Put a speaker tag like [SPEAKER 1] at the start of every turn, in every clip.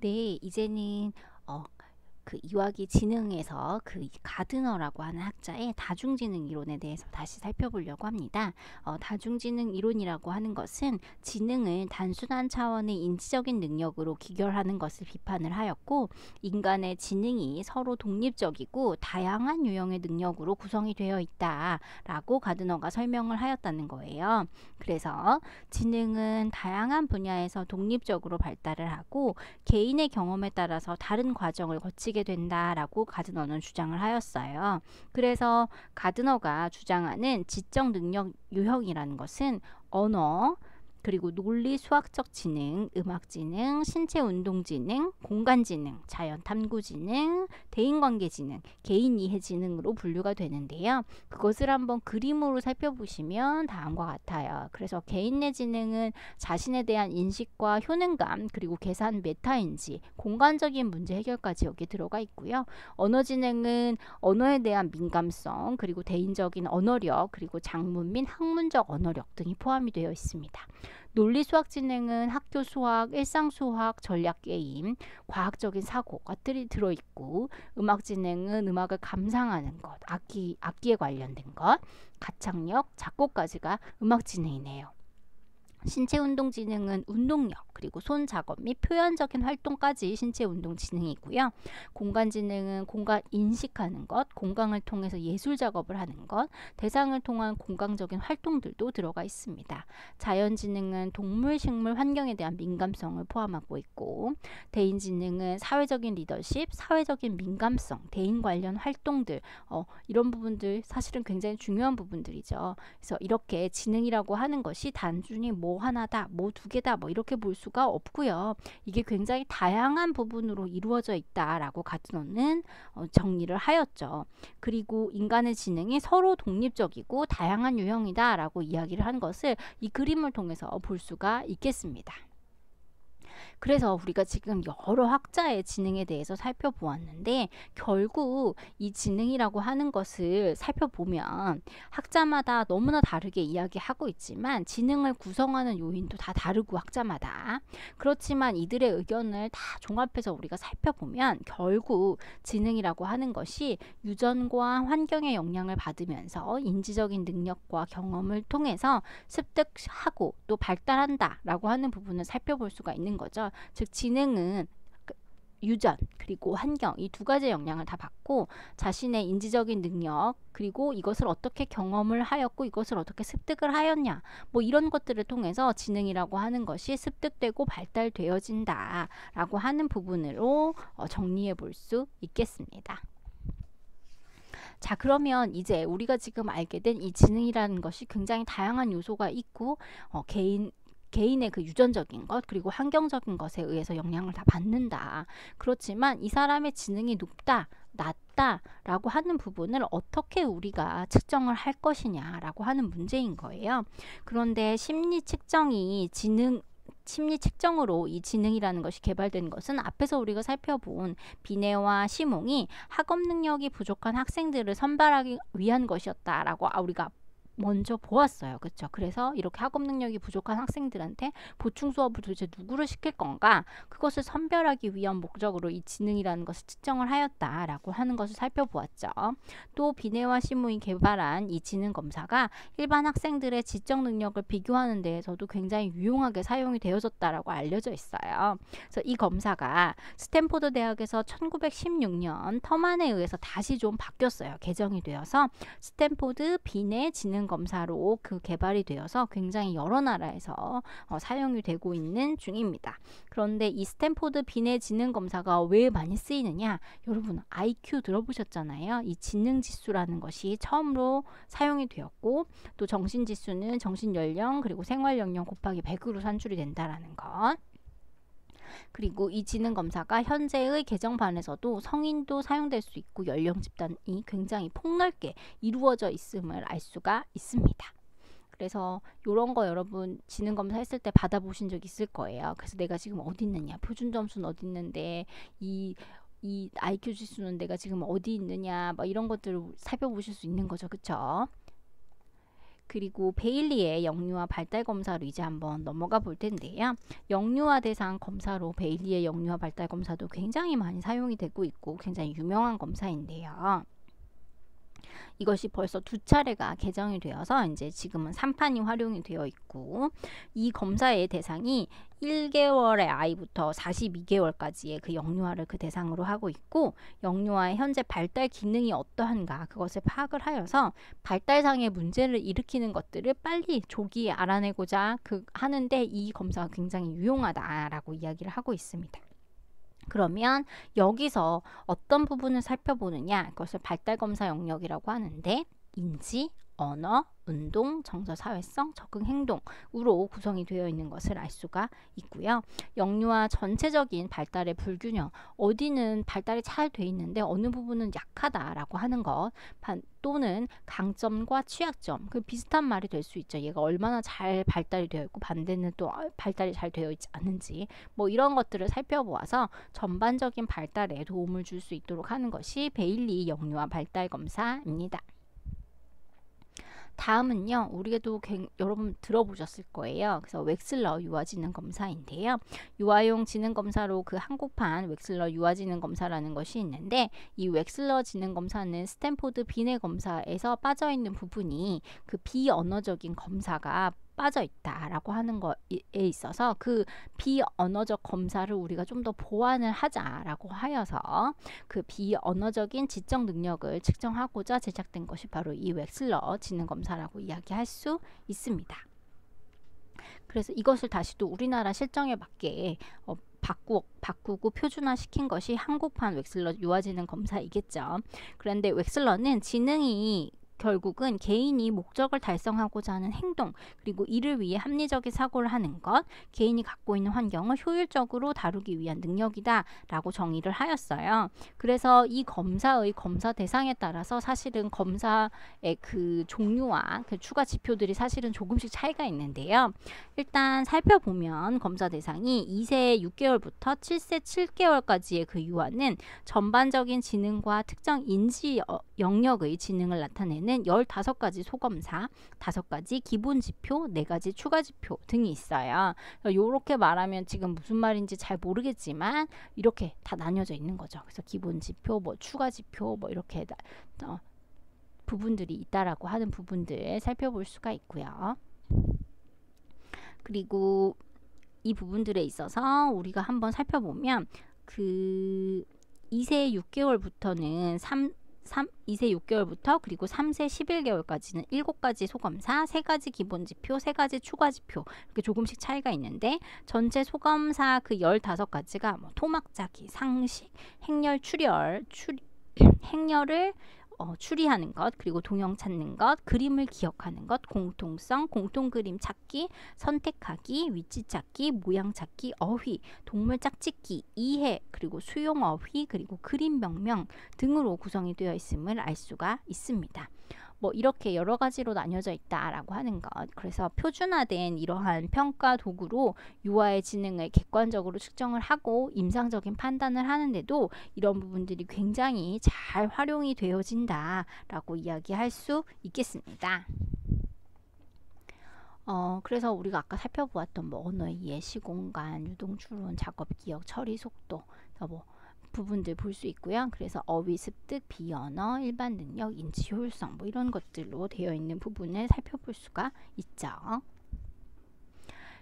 [SPEAKER 1] 네, 이제는 그 이와기 지능에서 그 가드너라고 하는 학자의 다중지능 이론에 대해서 다시 살펴보려고 합니다. 다중지능 이론이라고 하는 것은 지능을 단순한 차원의 인지적인 능력으로 귀결하는 것을 비판을 하였고, 인간의 지능이 서로 독립적이고 다양한 유형의 능력으로 구성이 되어 있다라고 가드너가 설명을 하였다는 거예요. 그래서 지능은 다양한 분야에서 독립적으로 발달을 하고 개인의 경험에 따라서 다른 과정을 거치게 된다라고 가드너는 주장을 하였어요. 그래서 가드너가 주장하는 지적 능력 유형이라는 것은 언어, 그리고 논리 수학적 지능, 음악 지능, 신체 운동 지능, 공간 지능, 자연 탐구 지능, 대인관계 지능, 개인 이해 지능으로 분류가 되는데요. 그것을 한번 그림으로 살펴보시면 다음과 같아요. 그래서 개인 내 지능은 자신에 대한 인식과 효능감, 그리고 계산 메타인지, 공간적인 문제 해결까지 여기에 들어가 있고요. 언어 지능은 언어에 대한 민감성, 그리고 대인적인 언어력, 그리고 장문 및 학문적 언어력 등이 포함이 되어 있습니다. 논리 수학 지능은 학교 수학, 일상 수학, 전략 게임, 과학적인 사고 것들이 들어있고, 음악 지능은 음악을 감상하는 것, 악기에 관련된 것, 가창력, 작곡까지가 음악 지능이네요. 신체 운동 지능은 운동력, 그리고 손 작업 및 표현적인 활동까지 신체 운동 지능이고요. 공간 지능은 공간 인식하는 것, 공간을 통해서 예술 작업을 하는 것, 대상을 통한 공간적인 활동들도 들어가 있습니다. 자연 지능은 동물, 식물, 환경에 대한 민감성을 포함하고 있고, 대인 지능은 사회적인 리더십, 사회적인 민감성, 대인 관련 활동들, 이런 부분들 사실은 굉장히 중요한 부분들이죠. 그래서 이렇게 지능이라고 하는 것이 단순히 뭐 하나다, 뭐 두 개다, 뭐 이렇게 볼 수가 없고요. 이게 굉장히 다양한 부분으로 이루어져 있다라고 가드너는 정리를 하였죠. 그리고 인간의 지능이 서로 독립적이고 다양한 유형이다라고 이야기를 한 것을 이 그림을 통해서 볼 수가 있겠습니다. 그래서 우리가 지금 여러 학자의 지능에 대해서 살펴보았는데, 결국 이 지능이라고 하는 것을 살펴보면 학자마다 너무나 다르게 이야기하고 있지만, 지능을 구성하는 요인도 다 다르고 학자마다, 그렇지만 이들의 의견을 다 종합해서 우리가 살펴보면 결국 지능이라고 하는 것이 유전과 환경의 영향을 받으면서 인지적인 능력과 경험을 통해서 습득하고 또 발달한다 라고 하는 부분을 살펴볼 수가 있는 거죠. 즉 지능은 유전 그리고 환경, 이 두 가지 영향을 다 받고, 자신의 인지적인 능력, 그리고 이것을 어떻게 경험을 하였고 이것을 어떻게 습득을 하였냐, 뭐 이런 것들을 통해서 지능이라고 하는 것이 습득되고 발달되어진다 라고 하는 부분으로 정리해 볼 수 있겠습니다. 자, 그러면 이제 우리가 지금 알게 된 이 지능이라는 것이 굉장히 다양한 요소가 있고, 개인의 그 유전적인 것, 그리고 환경적인 것에 의해서 영향을 다 받는다. 그렇지만 이 사람의 지능이 높다, 낮다 라고 하는 부분을 어떻게 우리가 측정을 할 것이냐라고 하는 문제인 거예요. 그런데 심리 측정으로 이 지능이라는 것이 개발된 것은 앞에서 우리가 살펴본 비네와 시몽이 학업 능력이 부족한 학생들을 선발하기 위한 것이었다라고 우리가 먼저 보았어요. 그렇죠? 그래서 이렇게 학업 능력이 부족한 학생들한테 보충 수업을 도대체 누구를 시킬 건가? 그것을 선별하기 위한 목적으로 이 지능이라는 것을 측정을 하였다라고 하는 것을 살펴보았죠. 또 비네와 시무이 개발한 이 지능 검사가 일반 학생들의 지적 능력을 비교하는 데에서도 굉장히 유용하게 사용이 되어졌다라고 알려져 있어요. 그래서 이 검사가 스탠포드 대학에서 1916년 터만에 의해서 다시 좀 바뀌었어요. 개정이 되어서 스탠포드 비네 지능 검사로 그 개발이 되어서 굉장히 여러 나라에서 사용이 되고 있는 중입니다. 그런데 이 스탠포드 비네 지능 검사가 왜 많이 쓰이느냐? 여러분 IQ 들어보셨잖아요. 이 지능 지수라는 것이 처음으로 사용이 되었고, 또 정신 지수는 정신 연령 그리고 생활 연령 곱하기 100으로 산출이 된다라는 것. 그리고 이 지능 검사가 현재의 개정판에서도 성인도 사용될 수 있고 연령 집단이 굉장히 폭넓게 이루어져 있음을 알 수가 있습니다. 그래서 이런 거 여러분 지능 검사 했을 때 받아보신 적 있을 거예요. 그래서 내가 지금 어디 있느냐, 표준 점수는 어디 있는데 이 IQ 지수는 내가 지금 어디 있느냐, 뭐 이런 것들을 살펴보실 수 있는 거죠. 그쵸? 그리고 베일리의 영유아 발달 검사로 이제 한번 넘어가 볼 텐데요. 영유아 대상 검사로 베일리의 영유아 발달 검사도 굉장히 많이 사용이 되고 있고 굉장히 유명한 검사인데요. 이것이 벌써 2차례가 개정이 되어서 이제 지금은 3판이 활용이 되어 있고, 이 검사의 대상이 1개월의 아이부터 42개월까지의 그 영유아를 그 대상으로 하고 있고, 영유아의 현재 발달 기능이 어떠한가 그것을 파악을 하여서 발달상의 문제를 일으키는 것들을 빨리 조기에 알아내고자 하는데 이 검사가 굉장히 유용하다라고 이야기를 하고 있습니다. 그러면 여기서 어떤 부분을 살펴보느냐, 그것을 발달검사 영역이라고 하는데 인지, 언어, 운동, 정서, 사회성, 적응, 행동으로 구성이 되어 있는 것을 알 수가 있고요. 영유아 전체적인 발달의 불균형, 어디는 발달이 잘 돼 있는데 어느 부분은 약하다라고 하는 것, 또는 강점과 취약점, 그 비슷한 말이 될 수 있죠. 얘가 얼마나 잘 발달이 되어 있고 반대는 또 발달이 잘 되어 있지 않은지, 뭐 이런 것들을 살펴보아서 전반적인 발달에 도움을 줄 수 있도록 하는 것이 베일리 영유아 발달 검사입니다. 다음은요, 우리도 여러분 들어보셨을 거예요. 그래서 웩슬러 유아지능 검사인데요. 유아용 지능 검사로 그 한국판 웩슬러 유아지능 검사라는 것이 있는데, 이 웩슬러 지능 검사는 스탠포드 비뇌 검사에서 빠져있는 부분이 그 비언어적인 검사가 빠져 있다라고 하는 거에 있어서 그 비언어적 검사를 우리가 좀 더 보완을 하자라고 하여서 그 비언어적인 지적 능력을 측정하고자 제작된 것이 바로 이 웩슬러 지능 검사라고 이야기할 수 있습니다. 그래서 이것을 다시 또 우리나라 실정에 맞게 바꾸고 표준화시킨 것이 한국판 웩슬러 유아지능 검사이겠죠. 그런데 웩슬러는 지능이 결국은 개인이 목적을 달성하고자 하는 행동, 그리고 이를 위해 합리적인 사고를 하는 것, 개인이 갖고 있는 환경을 효율적으로 다루기 위한 능력이다 라고 정의를 하였어요. 그래서 이 검사의 검사 대상에 따라서 사실은 검사의 그 종류와 그 추가 지표들이 사실은 조금씩 차이가 있는데요. 일단 살펴보면 검사 대상이 2세 6개월부터 7세 7개월까지의 그 유아는 전반적인 지능과 특정 인지 영역의 지능을 나타내는 15가지 소검사, 5가지 기본 지표, 4가지 추가 지표 등이 있어요. 이렇게 말하면 지금 무슨 말인지 잘 모르겠지만 이렇게 다 나뉘어져 있는 거죠. 그래서 기본 지표, 뭐 추가 지표, 뭐 이렇게 부분들이 있다라고 하는 부분들 살펴볼 수가 있고요. 그리고 이 부분들에 있어서 우리가 한번 살펴보면 그 2세 6개월부터는 2세 6개월부터 그리고 3세 11개월까지는 7가지 소검사, 3가지 기본지표, 3가지 추가지표 이렇게 조금씩 차이가 있는데, 전체 소검사 그 15가지가 뭐 토막 짜기, 상식, 행렬을 추리하는 것, 그리고 동형 찾는 것, 그림을 기억하는 것, 공통성, 공통그림 찾기, 선택하기, 위치 찾기, 모양 찾기, 어휘, 동물 짝짓기, 이해, 그리고 수용 어휘, 그리고 그림 명명 등으로 구성이 되어 있음을 알 수가 있습니다. 뭐 이렇게 여러 가지로 나뉘어져 있다라고 하는 것. 그래서 표준화된 이러한 평가 도구로 유아의 지능을 객관적으로 측정을 하고 임상적인 판단을 하는데도 이런 부분들이 굉장히 잘 활용이 되어진다라고 이야기할 수 있겠습니다. 그래서 우리가 아까 살펴보았던 뭐 언어의 이해, 시공간, 유동, 추론, 작업, 기억, 처리, 속도, 뭐 부분들 볼 수 있고요. 그래서 어휘, 습득, 비언어, 일반 능력, 인지 효율성 뭐 이런 것들로 되어 있는 부분을 살펴볼 수가 있죠.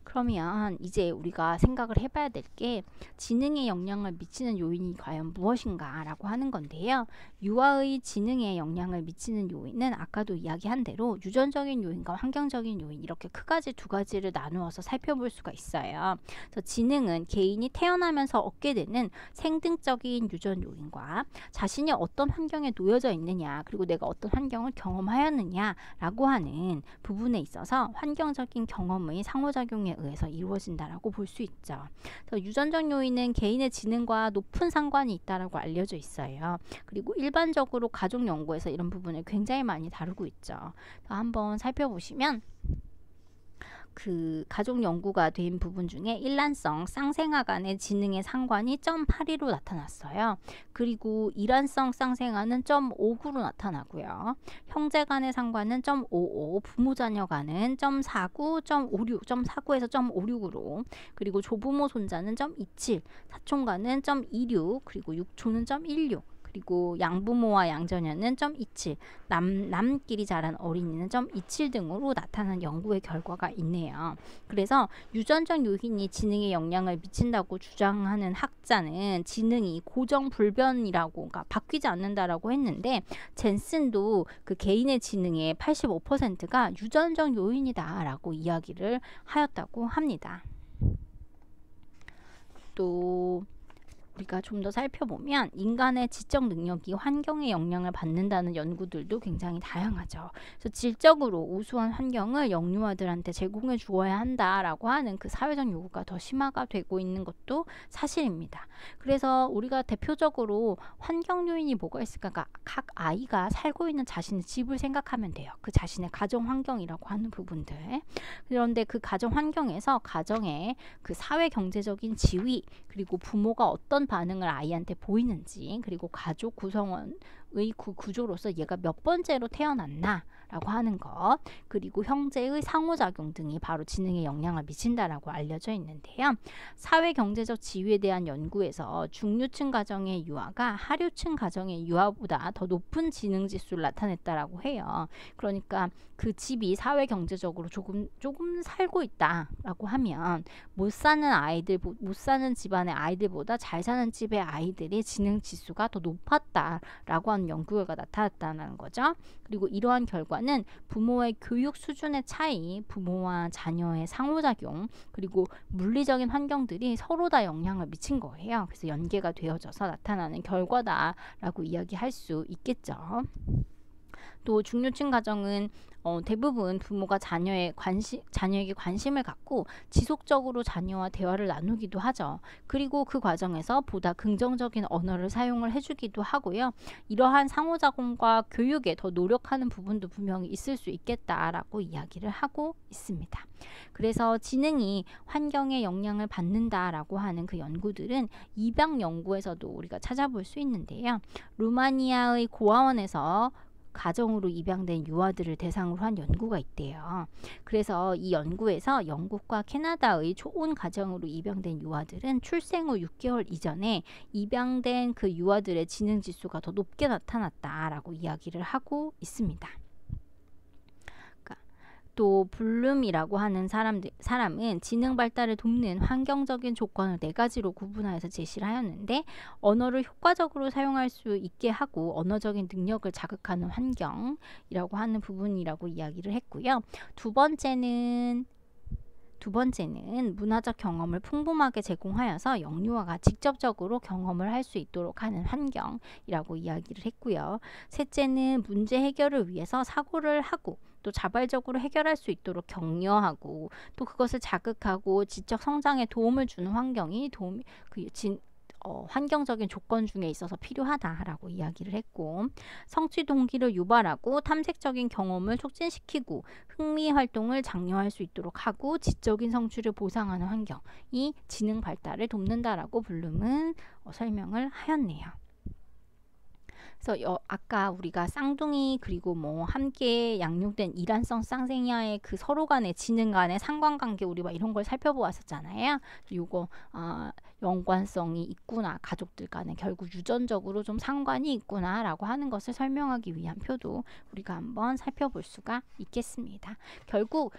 [SPEAKER 1] 그러면 이제 우리가 생각을 해봐야 될 게 지능에 영향을 미치는 요인이 과연 무엇인가 라고 하는 건데요. 유아의 지능에 영향을 미치는 요인은 아까도 이야기한 대로 유전적인 요인과 환경적인 요인 이렇게 크가지 2가지를 나누어서 살펴볼 수가 있어요. 그래서 지능은 개인이 태어나면서 얻게 되는 생등적인 유전 요인과 자신이 어떤 환경에 놓여져 있느냐, 그리고 내가 어떤 환경을 경험하였느냐 라고 하는 부분에 있어서 환경적인 경험의 상호작용에 의해서 이루어진다라고 볼 수 있죠. 그래서 유전적 요인은 개인의 지능과 높은 상관이 있다라고 알려져 있어요. 그리고 일반적으로 가족 연구에서 이런 부분을 굉장히 많이 다루고 있죠. 한번 살펴보시면 그 가족 연구가 된 부분 중에 일란성 쌍생아 간의 지능의 상관이 0.82로 나타났어요. 그리고 일란성 쌍생아는 0.59로 나타나고요. 형제 간의 상관은 0.55, 부모 자녀 간은 0.49, 0.56, 0.49에서 0.56으로, 그리고 조부모 손자는 0.27, 사촌 간은 0.26, 그리고 육촌은 0.16, 그리고 양부모와 양자녀는 0.27, 남끼리 자란 어린이는 0.27 등으로 나타난 연구의 결과가 있네요. 그래서 유전적 요인이 지능에 영향을 미친다고 주장하는 학자는 지능이 고정불변이라고, 그러니까 바뀌지 않는다라고 했는데, 젠슨도 그 개인의 지능의 85%가 유전적 요인이다라고 이야기를 하였다고 합니다. 또 우리가 좀 더 살펴보면 인간의 지적 능력이 환경의 영향을 받는다는 연구들도 굉장히 다양하죠. 그래서 질적으로 우수한 환경을 영유아들한테 제공해 주어야 한다라고 하는 그 사회적 요구가 더 심화가 되고 있는 것도 사실입니다. 그래서 우리가 대표적으로 환경 요인이 뭐가 있을까? 각 아이가 살고 있는 자신의 집을 생각하면 돼요. 그 자신의 가정 환경이라고 하는 부분들. 그런데 그 가정 환경에서 가정의 그 사회 경제적인 지위, 그리고 부모가 어떤 반응을 아이한테 보이는지, 그리고 가족 구성원의 구조로서 얘가 몇 번째로 태어났나 라고 하는 것, 그리고 형제의 상호작용 등이 바로 지능에 영향을 미친다라고 알려져 있는데요. 사회 경제적 지위에 대한 연구에서 중류층 가정의 유아가 하류층 가정의 유아보다 더 높은 지능 지수를 나타냈다라고 해요. 그러니까 그 집이 사회 경제적으로 조금 살고 있다라고 하면 못 사는 집안의 아이들보다 잘 사는 집의 아이들의 지능 지수가 더 높았다라고 하는 연구 결과가 나타났다는 거죠. 그리고 이러한 결과는 부모의 교육 수준의 차이, 부모와 자녀의 상호작용, 그리고 물리적인 환경들이 서로 다 영향을 미친 거예요. 그래서 연계가 되어져서 나타나는 결과다라고 이야기할 수 있겠죠. 또 중류층 가정은 대부분 부모가 자녀에게 관심을 갖고 지속적으로 자녀와 대화를 나누기도 하죠. 그리고 그 과정에서 보다 긍정적인 언어를 사용을 해주기도 하고요. 이러한 상호작용과 교육에 더 노력하는 부분도 분명히 있을 수 있겠다라고 이야기를 하고 있습니다. 그래서 지능이 환경에 영향을 받는다라고 하는 그 연구들은 입양 연구에서도 우리가 찾아볼 수 있는데요. 루마니아의 고아원에서 가정으로 입양된 유아들을 대상으로 한 연구가 있대요. 그래서 이 연구에서 영국과 캐나다의 초혼 가정으로 입양된 유아들은 출생 후 6개월 이전에 입양된 그 유아들의 지능 지수가 더 높게 나타났다라고 이야기를 하고 있습니다. 또 블룸이라고 하는 사람은 지능 발달을 돕는 환경적인 조건을 4가지로 구분하여서 제시를 하였는데, 언어를 효과적으로 사용할 수 있게 하고 언어적인 능력을 자극하는 환경이라고 하는 부분이라고 이야기를 했고요. 두 번째는 문화적 경험을 풍부하게 제공하여서 영유아가 직접적으로 경험을 할 수 있도록 하는 환경이라고 이야기를 했고요. 셋째는 문제 해결을 위해서 사고를 하고 또 자발적으로 해결할 수 있도록 격려하고 또 그것을 자극하고 지적 성장에 도움을 주는 환경이 환경적인 조건 중에 있어서 필요하다라고 이야기를 했고, 성취 동기를 유발하고 탐색적인 경험을 촉진시키고 흥미 활동을 장려할 수 있도록 하고 지적인 성취를 보상하는 환경이 지능 발달을 돕는다라고 블룸은 설명을 하였네요. 그래서 아까 우리가 쌍둥이 그리고 뭐 함께 양육된 일란성 쌍생아의 그 서로 간의 지능 간의 상관관계, 우리 막 이런 걸 살펴보았었잖아요. 요거 연관성이 있구나, 가족들 간에 결국 유전적으로 좀 상관이 있구나 라고 하는 것을 설명하기 위한 표도 우리가 한번 살펴볼 수가 있겠습니다. 결국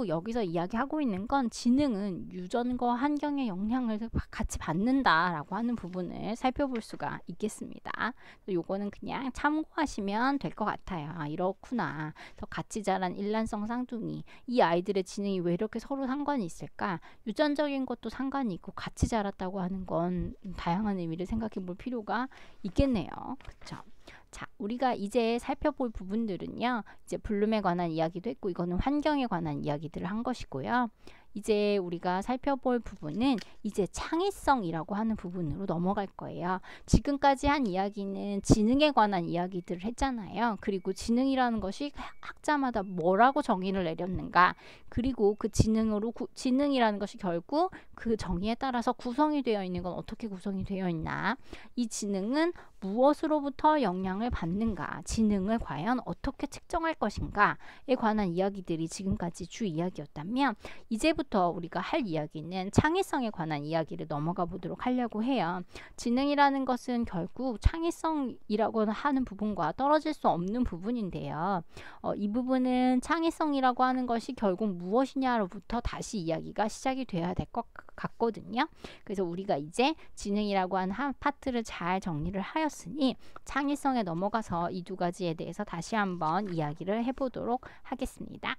[SPEAKER 1] 여기서 이야기하고 있는 건 지능은 유전과 환경의 영향을 같이 받는다라고 하는 부분을 살펴볼 수가 있겠습니다. 요거는 그냥 참고하시면 될 것 같아요. 이렇구나. 같이 자란 일란성 쌍둥이, 이 아이들의 지능이 왜 이렇게 서로 상관이 있을까? 유전적인 것도 상관이 있고 같이 자랐다고 하는 건 다양한 의미를 생각해 볼 필요가 있겠네요. 그렇죠? 자, 우리가 이제 살펴볼 부분들은요, 이제 블룸에 관한 이야기도 했고, 이거는 환경에 관한 이야기들을 한 것이고요. 이제 우리가 살펴볼 부분은 이제 창의성이라고 하는 부분으로 넘어갈 거예요. 지금까지 한 이야기는 지능에 관한 이야기들을 했잖아요. 그리고 지능이라는 것이 학자마다 뭐라고 정의를 내렸는가, 그리고 그 지능이라는 것이 결국 그 정의에 따라서 구성이 되어 있는 건 어떻게 구성이 되어 있나, 이 지능은 무엇으로부터 영향을 받는가, 지능을 과연 어떻게 측정할 것인가에 관한 이야기들이 지금까지 주 이야기였다면, 이제부터 우리가 할 이야기는 창의성에 관한 이야기를 넘어가 보도록 하려고 해요. 지능이라는 것은 결국 창의성이라고 하는 부분과 떨어질 수 없는 부분인데요. 이 부분은 창의성이라고 하는 것이 결국 무엇이냐로부터 다시 이야기가 시작이 돼야 될 것 같거든요. 그래서 우리가 이제 지능이라고 하는 한 파트를 잘 정리를 하였으니 창의성에 넘어가서 이 두 가지에 대해서 다시 한번 이야기를 해보도록 하겠습니다.